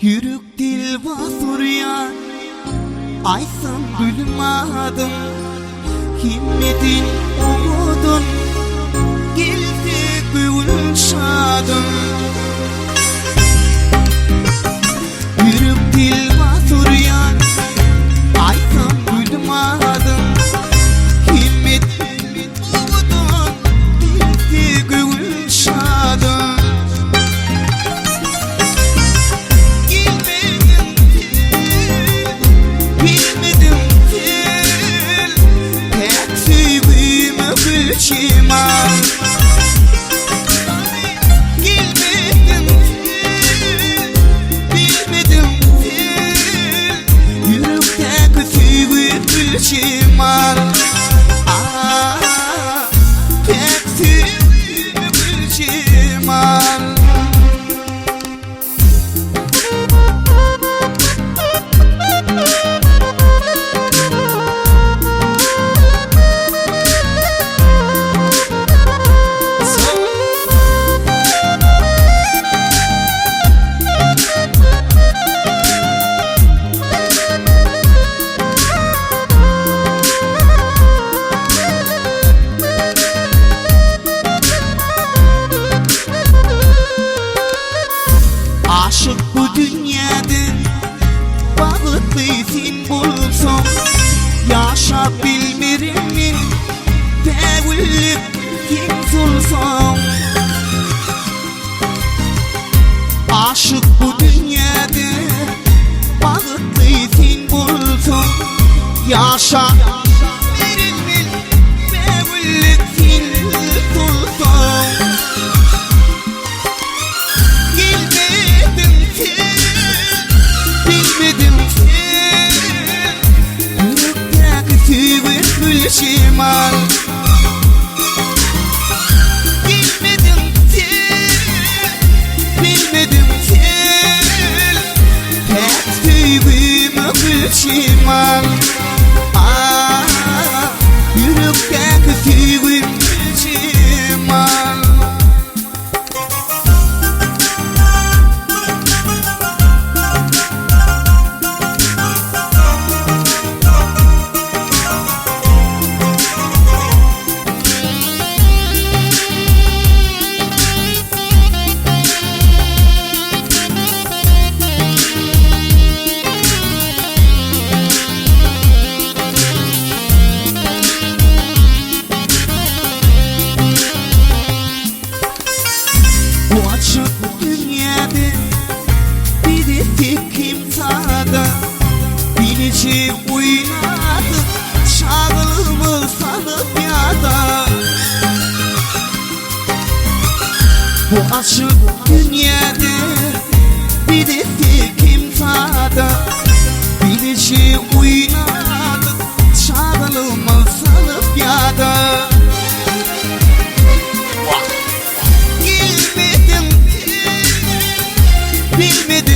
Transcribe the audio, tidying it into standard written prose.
Yürük dil vasur ya, aysın duymadım. Himmetin umudun, geldi gül şadım. Yürük dil vasur ya, aysın duymadım. Himmetin umudun, geldi gül şadım. Çiman Gelmedim bilmedim yürekteki sevgi çiman. Pek sevgi çiman. Aşık bu dünyada bağlıklı sen bulsam, yaşa bilmirimin devlet kim zulsam. Aşık bu dünyada bağlıklı sen bulsam, yaşa bilmirimin devlet kim zulsam. Çiman Bilmedim bilmedim pek sevgimi bil çiman. Yürekteki sevgimi bil çiman. Bu açık dünyada bir de tek imzada bilici oynadı, şağılımı salıp yada. Bu açık dünyada bir de tek imzada bilici oynadı, şağılımı salıp yada. Bilmedim